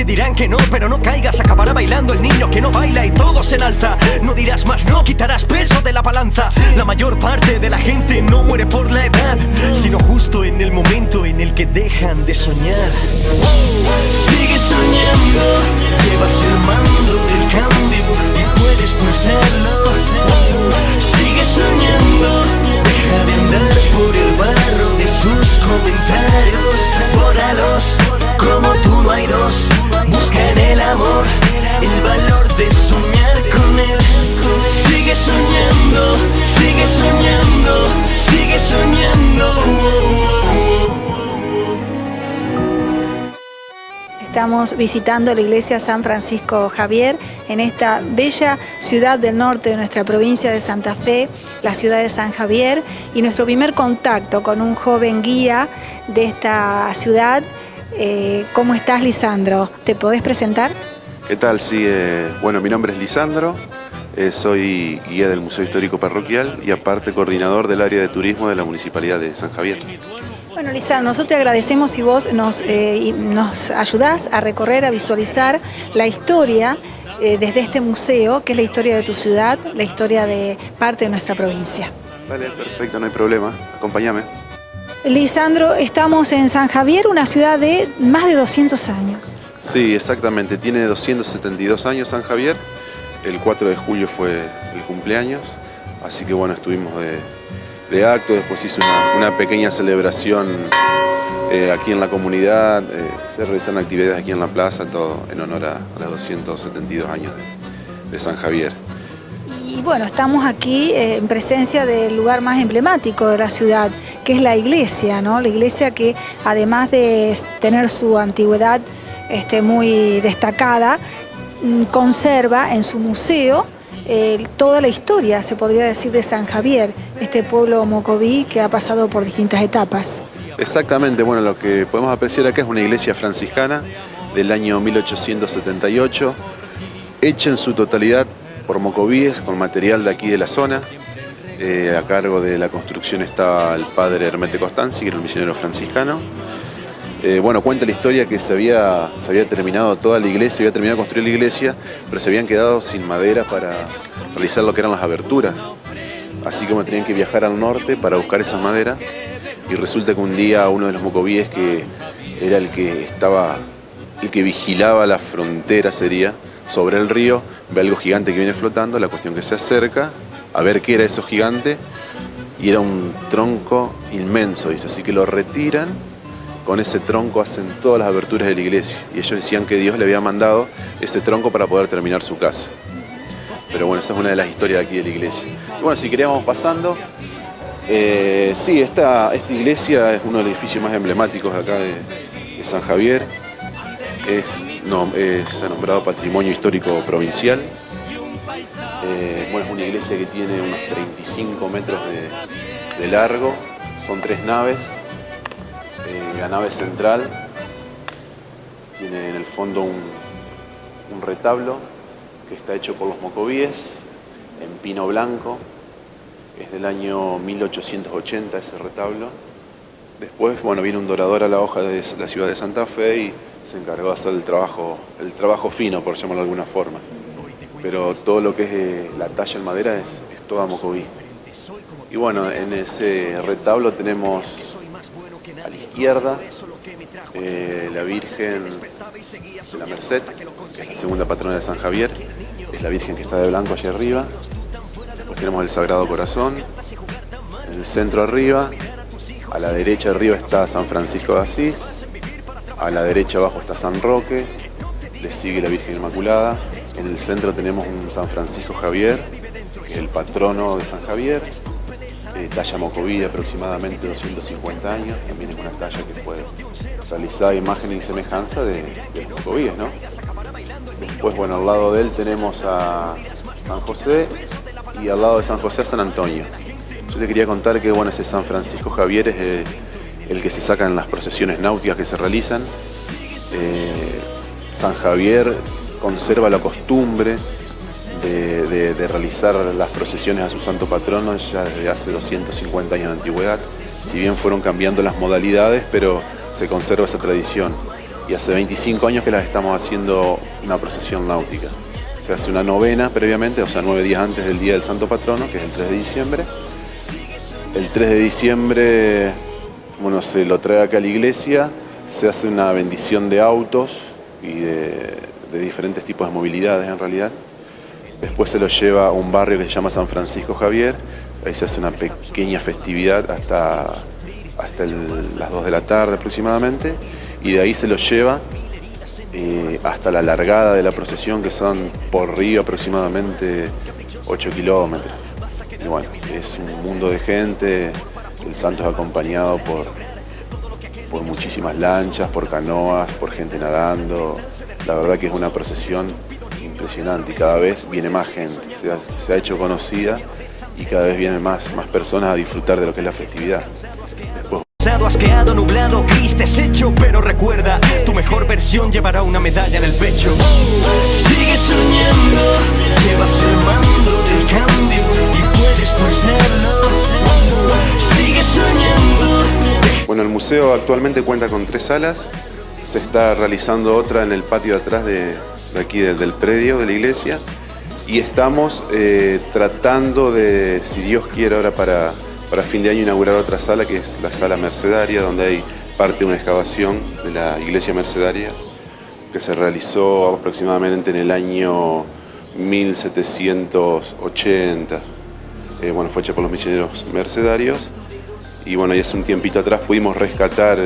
Te dirán que no, pero no caigas, acabará bailando el niño que no baila y todo se enalza. No dirás más no, quitarás peso de la balanza. La mayor parte de la gente no muere por la edad, sino justo en el momento en el que dejan de soñar. Sigue soñando, llevas el mando del cambio y puedes pulsarlo. Sigue soñando, deja de andar por el barro de sus comentarios. Bórralos, como tú no hay dos. Busca en el amor el valor de soñar con él. Sigue soñando, sigue soñando, sigue soñando. Estamos visitando la iglesia San Francisco Javier en esta bella ciudad del norte de nuestra provincia de Santa Fe, la ciudad de San Javier, y nuestro primer contacto con un joven guía de esta ciudad. ¿Cómo estás, Lisandro? ¿Te podés presentar? ¿Qué tal? Sí, bueno, mi nombre es Lisandro, soy guía del Museo Histórico Parroquial y aparte coordinador del área de turismo de la Municipalidad de San Javier. Bueno, Lisandro, nosotros te agradecemos si vos nos ayudás a recorrer, a visualizar la historia desde este museo, que es la historia de tu ciudad, la historia de parte de nuestra provincia. Vale, perfecto, no hay problema, acompáñame. Lisandro, estamos en San Javier, una ciudad de más de 200 años. Sí, exactamente, tiene 272 años San Javier, el 4 de julio fue el cumpleaños, así que bueno, estuvimos de acto, después hice una pequeña celebración aquí en la comunidad, se realizan actividades aquí en la plaza, todo en honor a los 272 años de San Javier. Y bueno, estamos aquí en presencia del lugar más emblemático de la ciudad, que es la iglesia, ¿no? La iglesia que además de tener su antigüedad muy destacada, conserva en su museo toda la historia, se podría decir, de San Javier, este pueblo mocoví que ha pasado por distintas etapas. Exactamente, bueno, lo que podemos apreciar acá es una iglesia franciscana del año 1878, hecha en su totalidad por mocovíes, con material de aquí de la zona. A cargo de la construcción estaba el padre Hermete Costanzi, que era un misionero franciscano. Bueno, cuenta la historia que se había terminado toda la iglesia, se había terminado de construir la iglesia, pero se habían quedado sin madera para realizar lo que eran las aberturas. Así que tenían que viajar al norte para buscar esa madera, y resulta que un día uno de los mocovíes, que era el que vigilaba la frontera, sería, sobre el río, ve algo gigante que viene flotando, la cuestión que se acerca a ver qué era eso gigante, y era un tronco inmenso, dice, así que lo retiran. Con ese tronco hacen todas las aberturas de la iglesia, y ellos decían que Dios le había mandado ese tronco para poder terminar su casa. Pero bueno, esa es una de las historias de aquí de la iglesia. Y bueno, si queríamos pasando, sí, esta iglesia es uno de los edificios más emblemáticos de acá de San Javier. Se ha nombrado Patrimonio Histórico Provincial. Bueno, es una iglesia que tiene unos 35 metros de largo, son 3 naves. La nave central tiene en el fondo un retablo que está hecho por los mocovíes en pino blanco. Es del año 1880 ese retablo. Después, bueno, viene un dorador a la hoja de la ciudad de Santa Fe y se encargó de hacer el trabajo fino, por llamarlo de alguna forma. Pero todo lo que es la talla en madera es toda mocoví. Y bueno, en ese retablo tenemos a la izquierda la Virgen de la Merced, que es la segunda patrona de San Javier, es la Virgen que está de blanco allá arriba. Después tenemos el Sagrado Corazón, en el centro arriba, a la derecha arriba está San Francisco de Asís, a la derecha abajo está San Roque, le sigue la Virgen Inmaculada, en el centro tenemos un San Francisco Javier, que es el patrono de San Javier, talla mocoví de aproximadamente 250 años, también es una talla que fue realizada a imagen y semejanza de los mocovíes, ¿no? Después, bueno, al lado de él tenemos a San José y al lado de San José a San Antonio. Yo te quería contar que, bueno, ese San Francisco Javier es el que se saca en las procesiones náuticas que se realizan. San Javier conserva la costumbre de realizar las procesiones a su santo patrono ya desde hace 250 años de antigüedad. Si bien fueron cambiando las modalidades, pero se conserva esa tradición. y hace 25 años que las estamos haciendo una procesión náutica. Se hace una novena previamente, o sea, 9 días antes del Día del Santo Patrono, que es el 3 de diciembre. El 3 de diciembre, bueno, se lo trae acá a la iglesia, se hace una bendición de autos y de diferentes tipos de movilidades en realidad. Después se lo lleva a un barrio que se llama San Francisco Javier, ahí se hace una pequeña festividad hasta las 2 de la tarde aproximadamente, y de ahí se lo lleva hasta la largada de la procesión, que son por río aproximadamente 8 kilómetros. Y bueno, es un mundo de gente, el santo es acompañado por muchísimas lanchas, por canoas, por gente nadando. La verdad que es una procesión impresionante y cada vez viene más gente, se ha hecho conocida y cada vez vienen más personas a disfrutar de lo que es la festividad. Después... Asqueado, nublado, gris, deshecho, pero recuerda, tu mejor versión llevará una medalla en el pecho. Sigue soñando, llevas el mando del cambio y puedes pulsarlo. Sigue soñando. Bueno, el museo actualmente cuenta con 3 salas. Se está realizando otra en el patio de atrás de aquí del predio de la iglesia. Y estamos tratando de, si Dios quiere, ahora para fin de año inaugurar otra sala, que es la sala mercedaria, donde hay parte de una excavación de la iglesia mercedaria que se realizó aproximadamente en el año 1780. Bueno, fue hecha por los misioneros mercedarios. Y bueno, ya hace un tiempito atrás pudimos rescatar,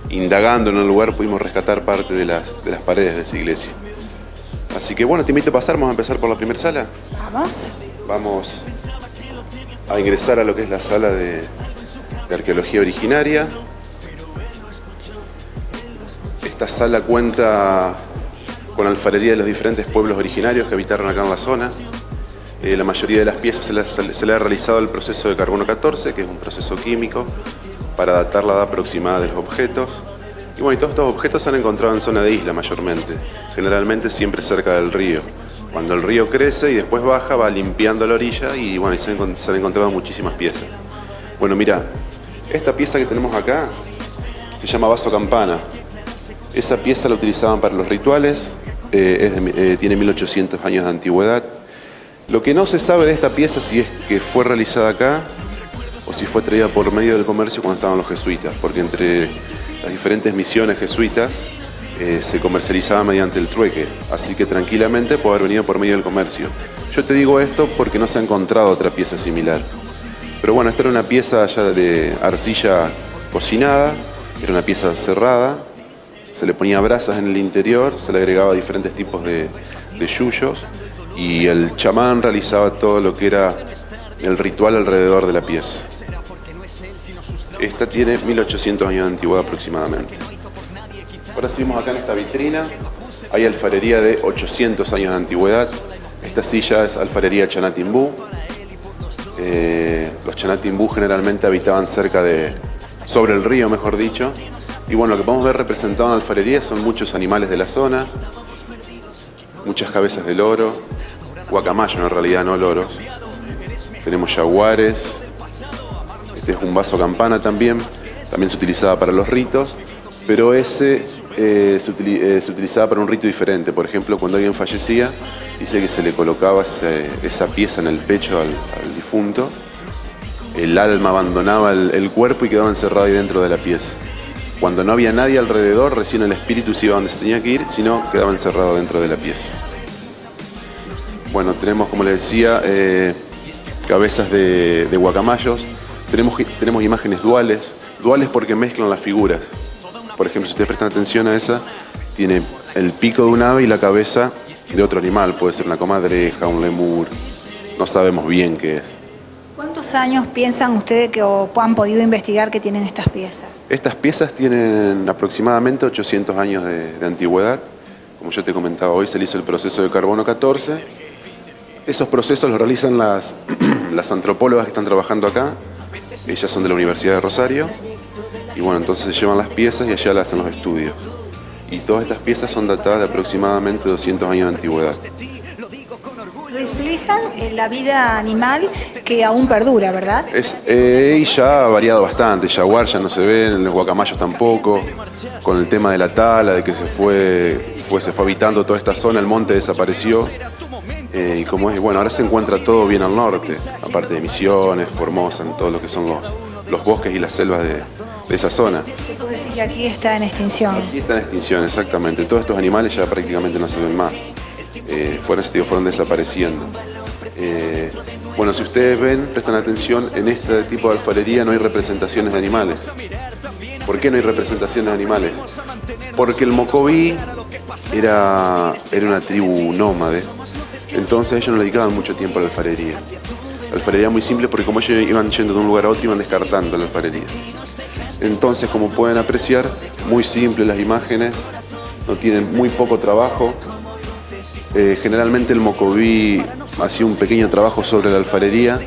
indagando en el lugar, pudimos rescatar parte de las paredes de esa iglesia. Así que bueno, te invito a pasar, vamos a empezar por la primera sala. Vamos. Vamos a ingresar a lo que es la sala de arqueología originaria. Esta sala cuenta con alfarería de los diferentes pueblos originarios que habitaron acá en la zona. La mayoría de las piezas se le ha realizado el proceso de carbono 14, que es un proceso químico para datar la edad aproximada de los objetos. Y bueno, y todos estos objetos se han encontrado en zona de isla mayormente, generalmente siempre cerca del río. Cuando el río crece y después baja, va limpiando la orilla y bueno, se han encontrado muchísimas piezas. Bueno, mira, esta pieza que tenemos acá se llama vaso campana. Esa pieza la utilizaban para los rituales, tiene 1800 años de antigüedad. Lo que no se sabe de esta pieza si es que fue realizada acá o si fue traída por medio del comercio cuando estaban los jesuitas, porque entre las diferentes misiones jesuitas se comercializaba mediante el trueque, así que tranquilamente puede haber venido por medio del comercio. Yo te digo esto porque no se ha encontrado otra pieza similar. Pero bueno, esta era una pieza ya de arcilla cocinada, era una pieza cerrada, se le ponía brasas en el interior, se le agregaba diferentes tipos de yuyos y el chamán realizaba todo lo que era el ritual alrededor de la pieza. Esta tiene 1800 años de antigüedad aproximadamente. Ahora seguimos acá en esta vitrina, hay alfarería de 800 años de antigüedad. Esta silla es alfarería Chanatimbú. Los Chanatimbú generalmente habitaban sobre el río, mejor dicho. Y bueno, lo que podemos ver representado en la alfarería son muchos animales de la zona, muchas cabezas de loro, guacamayo en realidad, no loros. Tenemos jaguares. Este es un vaso campana también se utilizaba para los ritos, pero ese se utilizaba para un rito diferente. Por ejemplo, cuando alguien fallecía, dice que se le colocaba esa pieza en el pecho al difunto, el alma abandonaba el cuerpo y quedaba encerrado ahí dentro de la pieza. Cuando no había nadie alrededor, recién el espíritu se iba donde se tenía que ir, si no, quedaba encerrado dentro de la pieza. Bueno, tenemos, como les decía, cabezas de guacamayos. Tenemos imágenes duales porque mezclan las figuras. Por ejemplo, si ustedes prestan atención a esa, tiene el pico de un ave y la cabeza de otro animal. Puede ser una comadreja, un lemur, no sabemos bien qué es. ¿Cuántos años piensan ustedes o han podido investigar que tienen estas piezas? Estas piezas tienen aproximadamente 800 años de antigüedad. Como yo te comentaba, hoy se le hizo el proceso de carbono 14. Esos procesos los realizan las antropólogas que están trabajando acá. Ellas son de la Universidad de Rosario. Y bueno, entonces se llevan las piezas y allá las hacen los estudios. Y todas estas piezas son datadas de aproximadamente 200 años de antigüedad. reflejan la vida animal que aún perdura, ¿verdad? Y ya ha variado bastante, jaguar ya no se ven, los guacamayos tampoco, con el tema de la tala, de que se fue habitando toda esta zona, el monte desapareció. Y como es, bueno, ahora se encuentra todo bien al norte, aparte de Misiones, Formosa, en todo lo que son los bosques y las selvas de esa zona. Se puede decir que aquí está en extinción. Aquí está en extinción, exactamente. Todos estos animales ya prácticamente no se ven más. Fueron desapareciendo. Bueno, si ustedes ven, prestan atención, en este tipo de alfarería no hay representaciones de animales. ¿Por qué no hay representaciones de animales? Porque el Mocoví era una tribu nómade. Entonces ellos no le dedicaban mucho tiempo a la alfarería. La alfarería muy simple porque como ellos iban yendo de un lugar a otro, iban descartando la alfarería. Entonces, como pueden apreciar, muy simples las imágenes, no tienen muy poco trabajo. Generalmente el Mocoví hacía un pequeño trabajo sobre la alfarería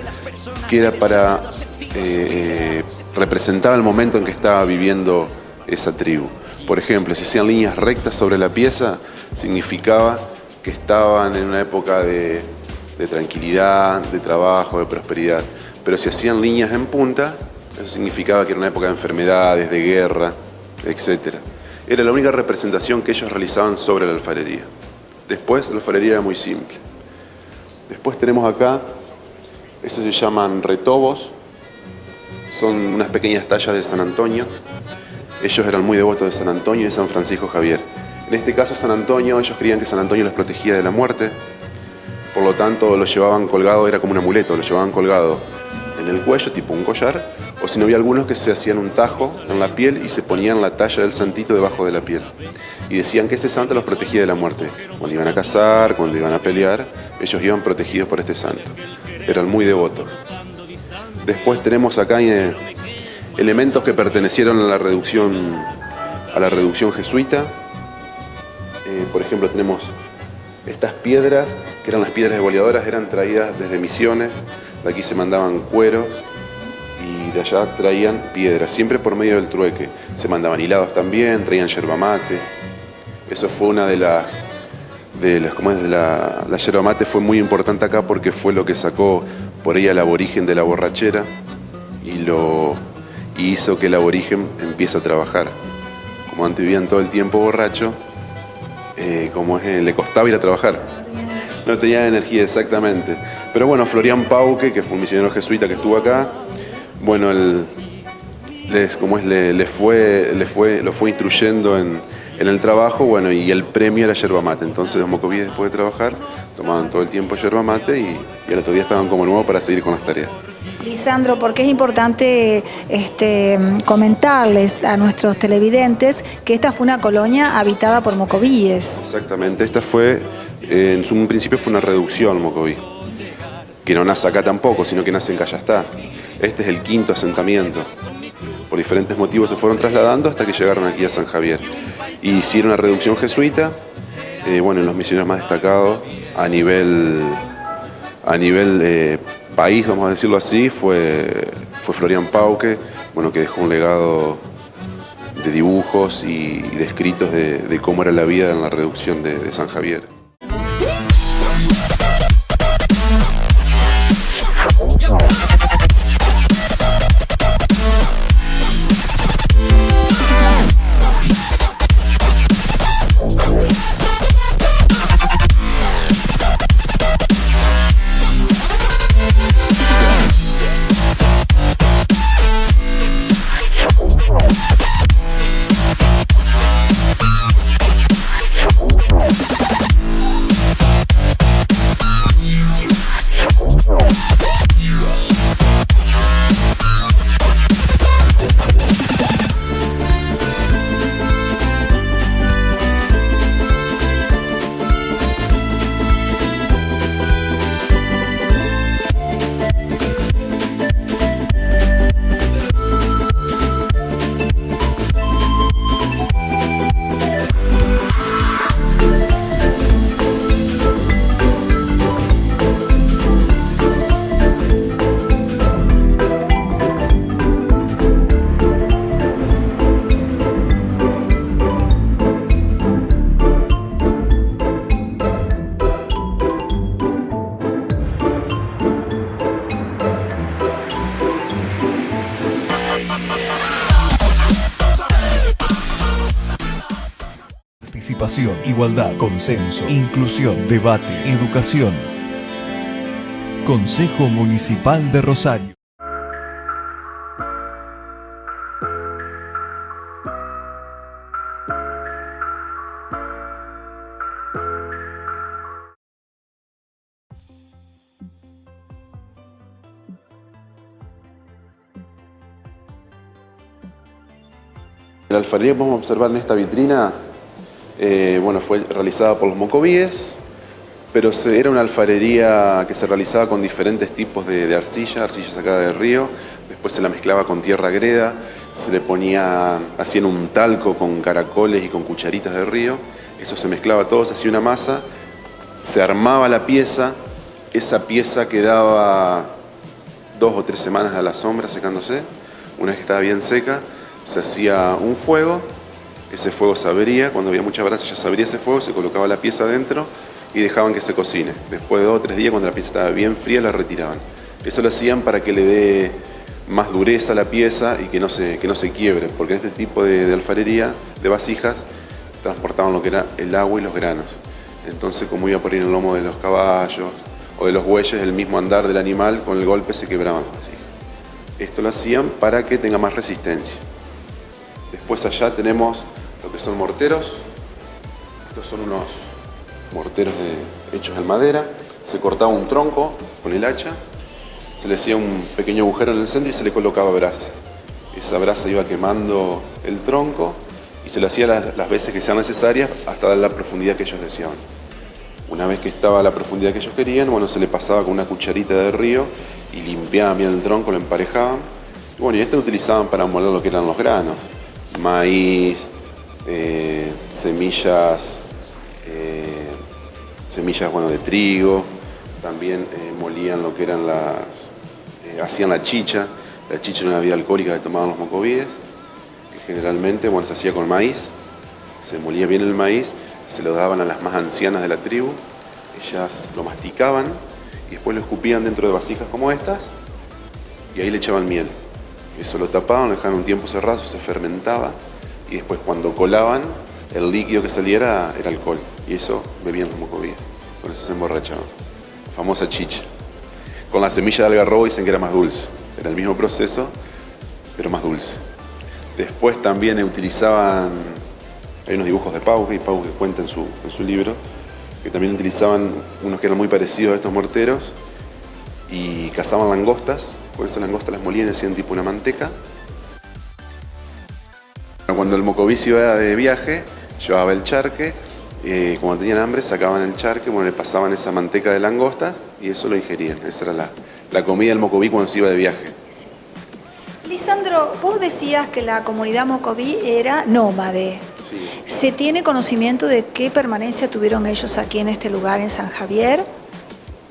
que era para representar el momento en que estaba viviendo esa tribu. Por ejemplo, si hacían líneas rectas sobre la pieza, significaba que estaban en una época de tranquilidad, de trabajo, de prosperidad. Pero si hacían líneas en punta, eso significaba que era una época de enfermedades, de guerra, etc. Era la única representación que ellos realizaban sobre la alfarería. Después, la alfarería era muy simple. Después tenemos acá, estos se llaman retobos, son unas pequeñas tallas de San Antonio. Ellos eran muy devotos de San Antonio y de San Francisco Javier. En este caso, San Antonio, ellos creían que San Antonio los protegía de la muerte, por lo tanto lo llevaban colgado, era como un amuleto, lo llevaban colgado en el cuello, tipo un collar, o si no, había algunos que se hacían un tajo en la piel y se ponían la talla del santito debajo de la piel. Y decían que ese santo los protegía de la muerte. Cuando iban a cazar, cuando iban a pelear, ellos iban protegidos por este santo. Eran muy devotos. Después tenemos acá elementos que pertenecieron a la reducción jesuita. Por ejemplo, tenemos estas piedras, que eran las piedras degolladoras, eran traídas desde Misiones. De aquí se mandaban cueros y de allá traían piedras, siempre por medio del trueque. Se mandaban hilados también, traían yerba mate. Eso fue una de las la yerba mate fue muy importante acá porque fue lo que sacó por ahí al aborigen de la borrachera y hizo que el aborigen empiece a trabajar. Como antes vivían todo el tiempo borracho, le costaba ir a trabajar. No tenía energía, exactamente. Pero bueno, Florian Pauque, que fue un misionero jesuita que estuvo acá, bueno, lo fue instruyendo en el trabajo, bueno, y el premio era yerba mate. Entonces los mocovíes, después de trabajar, tomaban todo el tiempo yerba mate y al otro día estaban como nuevos para seguir con las tareas. Lisandro, porque es importante comentarles a nuestros televidentes que esta fue una colonia habitada por mocovíes. Exactamente, esta fue, en un principio fue una reducción mocoví, que no nace acá tampoco, sino que nace en Cayastá. Este es el quinto asentamiento. Por diferentes motivos se fueron trasladando hasta que llegaron aquí a San Javier. Y hicieron una reducción jesuita, bueno, en los misioneros más destacados a nivel país, vamos a decirlo así, fue Florian Pauque, bueno, que dejó un legado de dibujos y de escritos de cómo era la vida en la reducción de San Javier. participación, igualdad, consenso, inclusión, debate, educación. Consejo Municipal de Rosario. La alfarería que podemos observar en esta vitrina fue realizada por los mocovíes, pero era una alfarería que se realizaba con diferentes tipos de arcilla sacada del río, después se la mezclaba con tierra greda, se le ponía, hacían un talco con caracoles y con cucharitas del río, eso se mezclaba todo, se hacía una masa, se armaba la pieza, esa pieza quedaba 2 o 3 semanas a la sombra secándose, una vez que estaba bien seca, se hacía un fuego, ese fuego se abría, cuando había mucha brasa ya se abría ese fuego, se colocaba la pieza adentro y dejaban que se cocine. Después de 2 o 3 días, cuando la pieza estaba bien fría, la retiraban. Eso lo hacían para que le dé más dureza a la pieza y que no se quiebre, porque en este tipo de alfarería, de vasijas, transportaban lo que era el agua y los granos. Entonces, como iba por ahí en el lomo de los caballos o de los bueyes, el mismo andar del animal, con el golpe se quebraban las vasijas. Esto lo hacían para que tenga más resistencia. Después allá tenemos lo que son morteros. Estos son unos morteros hechos en madera. Se cortaba un tronco con el hacha, se le hacía un pequeño agujero en el centro y se le colocaba brasa. Esa brasa iba quemando el tronco y se le hacía las veces que sean necesarias hasta dar la profundidad que ellos deseaban. Una vez que estaba a la profundidad que ellos querían, se le pasaba con una cucharita de río y limpiaban bien el tronco, lo emparejaban. Y este lo utilizaban para moler lo que eran los granos. Maíz, semillas de trigo, también molían lo que eran hacían la chicha era una bebida alcohólica que tomaban los mocovíes, que generalmente se hacía con maíz, se molía bien el maíz, se lo daban a las más ancianas de la tribu, ellas lo masticaban y después lo escupían dentro de vasijas como estas y ahí le echaban miel. Eso lo tapaban, lo dejaban un tiempo cerrado, se fermentaba y después cuando colaban, el líquido que saliera era alcohol y eso bebían los mocovíes, por eso se emborrachaban. La famosa chicha. Con la semilla de algarrobo dicen que era más dulce, era el mismo proceso, pero más dulce. Después también utilizaban, hay unos dibujos de Pau que cuenta en su libro, que también utilizaban unos que eran muy parecidos a estos morteros y cazaban langostas. Con esas langostas las molían y hacían tipo una manteca. Cuando el mocoví se iba de viaje, llevaba el charque, cuando tenían hambre sacaban el charque, le pasaban esa manteca de langostas y eso lo ingerían. Esa era la comida del mocoví cuando se iba de viaje. Lisandro, vos decías que la comunidad mocoví era nómade. Sí. ¿Se tiene conocimiento de qué permanencia tuvieron ellos aquí en este lugar, en San Javier?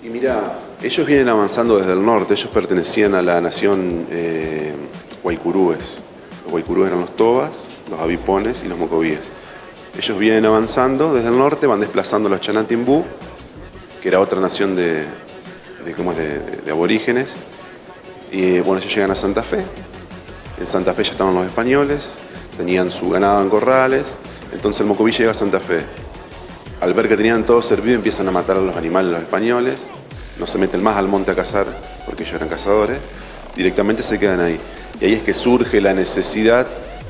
Y mira, ellos vienen avanzando desde el norte, ellos pertenecían a la nación guaycurúes. Los guaycurúes eran los tobas, los abipones y los mocovíes. Ellos vienen avanzando desde el norte, van desplazando a los chanatimbú, que era otra nación de aborígenes. Y ellos llegan a Santa Fe. En Santa Fe ya estaban los españoles, tenían su ganado en corrales, entonces el mocoví llega a Santa Fe. Al ver que tenían todo servido, empiezan a matar a los animales los españoles, no se meten más al monte a cazar, porque ellos eran cazadores, directamente se quedan ahí. Y ahí es que surge la necesidad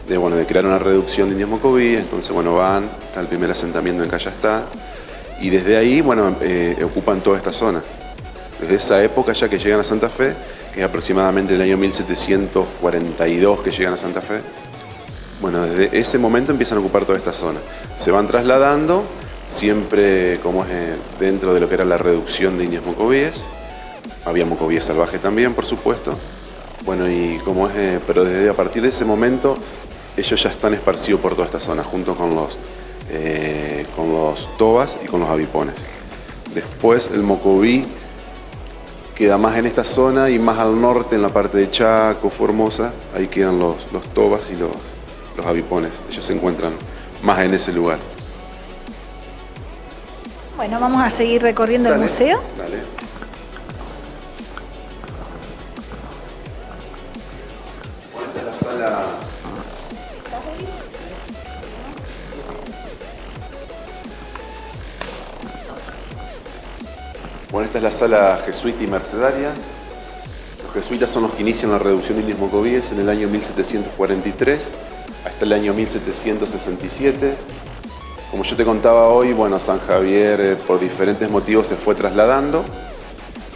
de crear una reducción de indios mocovíes, entonces van, está el primer asentamiento en Callastá, y desde ahí ocupan toda esta zona. Desde esa época ya que llegan a Santa Fe, que es aproximadamente el año 1742 que llegan a Santa Fe, desde ese momento empiezan a ocupar toda esta zona. Se van trasladando, siempre como es dentro de lo que era la reducción de indios mocovíes. Había mocovíes salvajes también, por supuesto. Pero desde a partir de ese momento, ellos ya están esparcidos por toda esta zona, junto con los tobas y con los abipones. Después el mocoví queda más en esta zona y más al norte, en la parte de Chaco, Formosa, ahí quedan los tobas y los abipones. Ellos se encuentran más en ese lugar. Bueno, vamos a seguir recorriendo el museo. Dale. Esta es la sala. Bueno, esta es la sala jesuita y mercedaria. Los jesuitas son los que inician la reducción de indios mocovíes en el año 1743 hasta el año 1767. Como yo te contaba hoy, bueno, San Javier por diferentes motivos se fue trasladando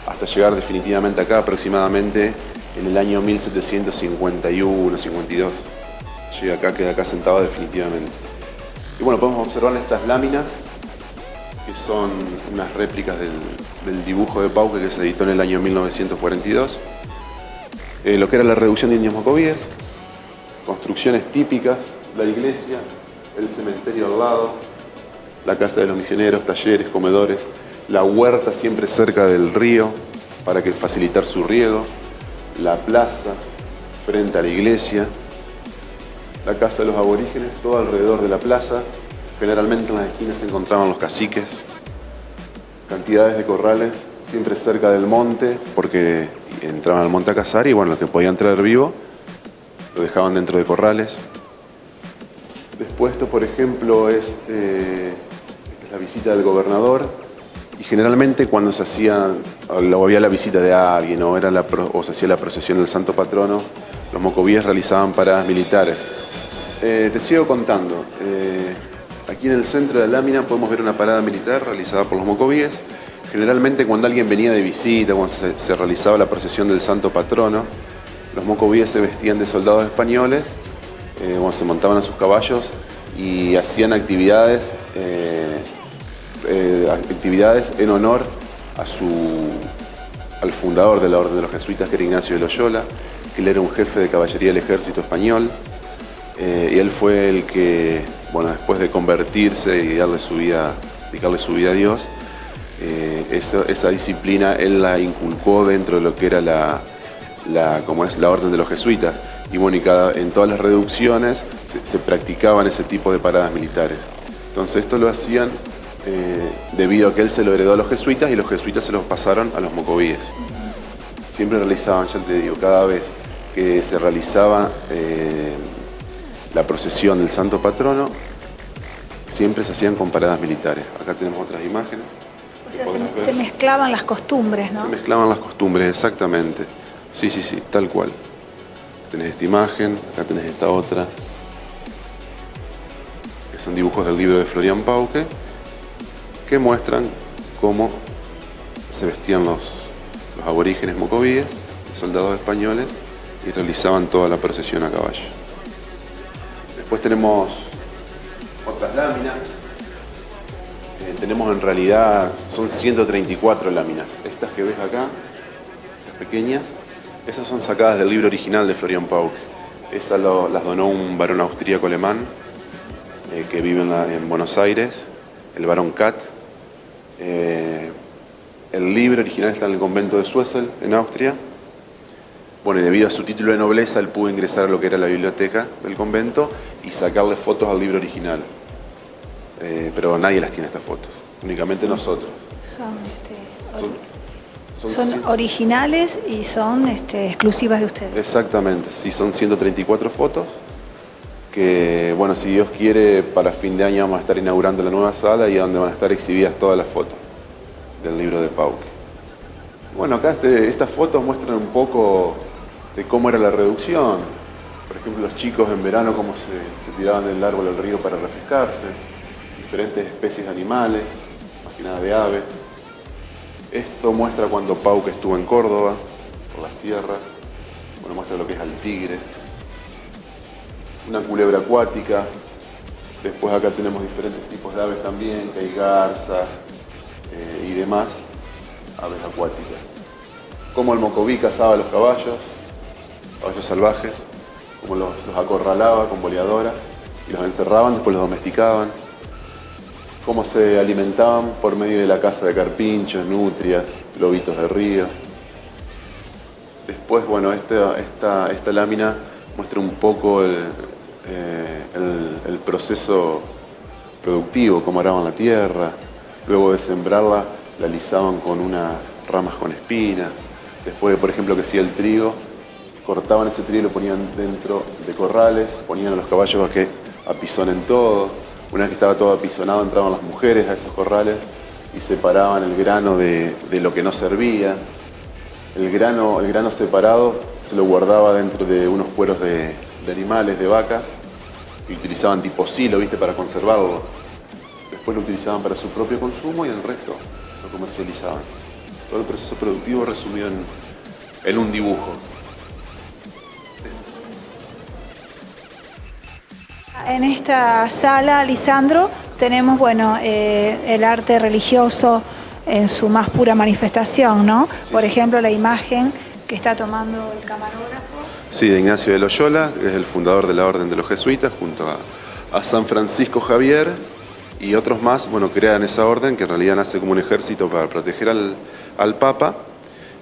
hasta llegar definitivamente acá aproximadamente en el año 1751-52. Llega acá, queda acá sentado definitivamente. Y bueno, podemos observar estas láminas que son unas réplicas del dibujo de Pauque que se editó en el año 1942. Lo que era la reducción de indios mocovíes, construcciones típicas, la iglesia, el cementerio al lado, la casa de los misioneros, talleres, comedores, la huerta siempre cerca del río para facilitar su riego, la plaza frente a la iglesia, la casa de los aborígenes, todo alrededor de la plaza. Generalmente en las esquinas se encontraban los caciques, cantidades de corrales, siempre cerca del monte, porque entraban al monte a cazar y bueno, lo que podían traer vivo lo dejaban dentro de corrales. Después esto, por ejemplo, es la visita del gobernador, y generalmente cuando se hacía, o había la visita de alguien, o se hacía la procesión del santo patrono, los mocovíes realizaban paradas militares. Te sigo contando. Aquí en el centro de la lámina podemos ver una parada militar realizada por los mocovíes. Generalmente cuando alguien venía de visita, cuando se realizaba la procesión del santo patrono, los mocovíes se vestían de soldados españoles, se montaban a sus caballos y hacían actividades en honor al fundador de la Orden de los Jesuitas, que era Ignacio de Loyola, que él era un jefe de caballería del ejército español. Y él fue el que, bueno, después de convertirse y dedicarle su vida a Dios, esa disciplina él la inculcó dentro de lo que era la Orden de los Jesuitas. Y bueno, en todas las reducciones se practicaban ese tipo de paradas militares. Entonces esto lo hacían debido a que él se lo heredó a los jesuitas y los jesuitas se los pasaron a los mocovíes. Siempre realizaban, ya te digo, cada vez que se realizaba la procesión del santo patrono, siempre se hacían con paradas militares. Acá tenemos otras imágenes. O sea, se mezclaban las costumbres, ¿no? Se mezclaban las costumbres, exactamente. Sí, tal cual. Tenés esta imagen, acá tenés esta otra, que son dibujos del libro de Florian Pauque, que muestran cómo se vestían los aborígenes mocovíes, los soldados españoles, y realizaban toda la procesión a caballo. Después tenemos otras láminas. Tenemos en realidad, son 134 láminas. Estas que ves acá, estas pequeñas, esas son sacadas del libro original de Florian Pauque. Esas las donó un varón austríaco alemán que vive en Buenos Aires, el barón Katt. El libro original está en el convento de Swessel, en Austria. Bueno, y debido a su título de nobleza, él pudo ingresar a lo que era la biblioteca del convento y sacarle fotos al libro original. Pero nadie las tiene estas fotos, únicamente nosotros. Son originales y son exclusivas de ustedes. Exactamente, sí, son 134 fotos que, bueno, si Dios quiere, para fin de año vamos a estar inaugurando la nueva sala y donde van a estar exhibidas todas las fotos del libro de Pauque. Bueno, acá estas fotos muestran un poco de cómo era la reducción. Por ejemplo, los chicos en verano cómo se tiraban del árbol al río para refrescarse, diferentes especies de animales, más que nada de aves. Esto muestra cuando Pauque estuvo en Córdoba, por la sierra. Bueno, muestra lo que es al tigre. Una culebra acuática. Después acá tenemos diferentes tipos de aves también, que hay garzas y demás, aves acuáticas. Cómo el mocoví cazaba a los caballos salvajes, cómo los acorralaba con boleadoras y los encerraban, después los domesticaban. Cómo se alimentaban por medio de la caza de carpinchos, nutrias, lobitos de río. Después, bueno, esta lámina muestra un poco el proceso productivo, cómo araban la tierra. Luego de sembrarla, la alisaban con unas ramas con espinas. Después, por ejemplo, que hacía el trigo, cortaban ese trigo y lo ponían dentro de corrales, ponían a los caballos a que apisonen todo. Una vez que estaba todo apisonado, entraban las mujeres a esos corrales y separaban el grano de lo que no servía. El grano separado se lo guardaba dentro de unos cueros de animales, de vacas, y utilizaban tipo silo, ¿viste?, para conservarlo. Después lo utilizaban para su propio consumo y el resto lo comercializaban. Todo el proceso productivo resumido en un dibujo. En esta sala, Lisandro, tenemos el arte religioso en su más pura manifestación, ¿no? Sí, Por sí. ejemplo, la imagen que está tomando el camarógrafo. Sí, de Ignacio de Loyola, que es el fundador de la Orden de los Jesuitas, junto a San Francisco Javier y otros más, crean esa orden que en realidad nace como un ejército para proteger al Papa.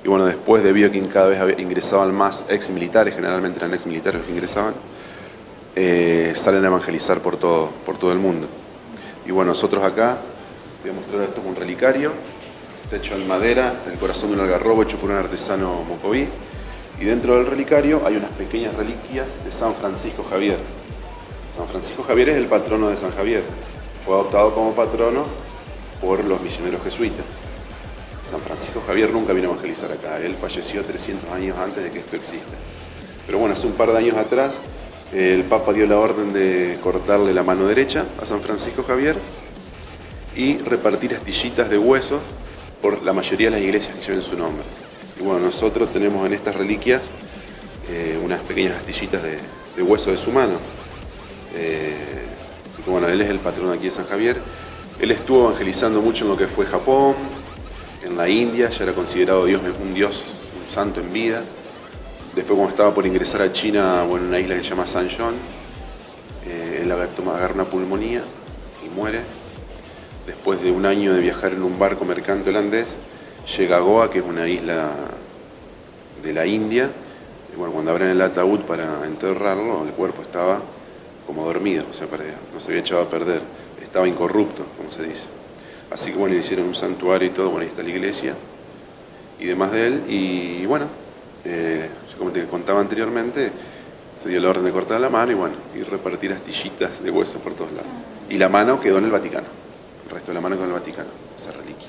Y después, debido a que cada vez ingresaban más ex militares, generalmente eran ex militares los que ingresaban, salen a evangelizar por todo el mundo. Y nosotros acá, voy a mostrar esto, es un relicario, está hecho en madera, el corazón de un algarrobo hecho por un artesano mocoví. Y dentro del relicario hay unas pequeñas reliquias de San Francisco Javier. San Francisco Javier es el patrono de San Javier. Fue adoptado como patrono por los misioneros jesuitas. San Francisco Javier nunca vino a evangelizar acá. Él falleció 300 años antes de que esto exista. Pero hace un par de años atrás, el Papa dio la orden de cortarle la mano derecha a San Francisco Javier y repartir astillitas de huesos por la mayoría de las iglesias que lleven su nombre. Y nosotros tenemos en estas reliquias unas pequeñas astillitas de hueso de su mano. Él es el patrón aquí de San Javier. Él estuvo evangelizando mucho en lo que fue Japón, en la India, ya era considerado un santo en vida. Después, cuando estaba por ingresar a China, en una isla que se llama San John, él agarra una pulmonía y muere. Después de un año de viajar en un barco mercante holandés, llega a Goa, que es una isla de la India. Y cuando abren el ataúd para enterrarlo, el cuerpo estaba como dormido, no se había echado a perder, estaba incorrupto, como se dice. Así que le hicieron un santuario y todo, ahí está la iglesia y demás de él. Y como te contaba anteriormente, se dio la orden de cortar la mano y repartir astillitas de hueso por todos lados. Y la mano quedó en el Vaticano, el resto de la mano quedó en el Vaticano, esa reliquia.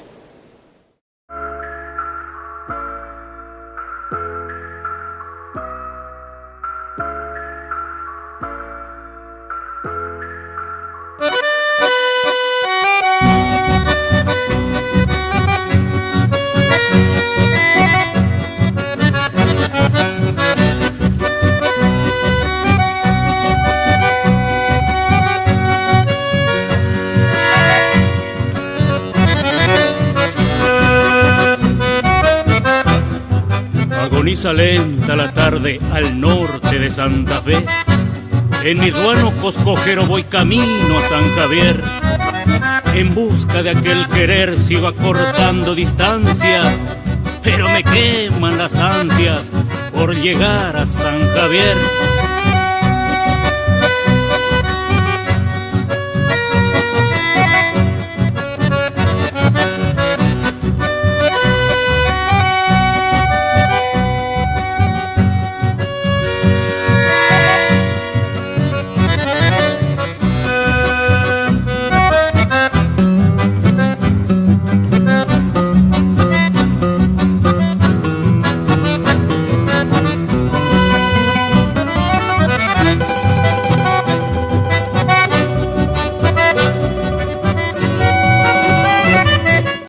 Agoniza lenta la tarde al norte de Santa Fe. En mi ruano coscojero voy camino a San Javier. En busca de aquel querer sigo acortando distancias, pero me queman las ansias por llegar a San Javier.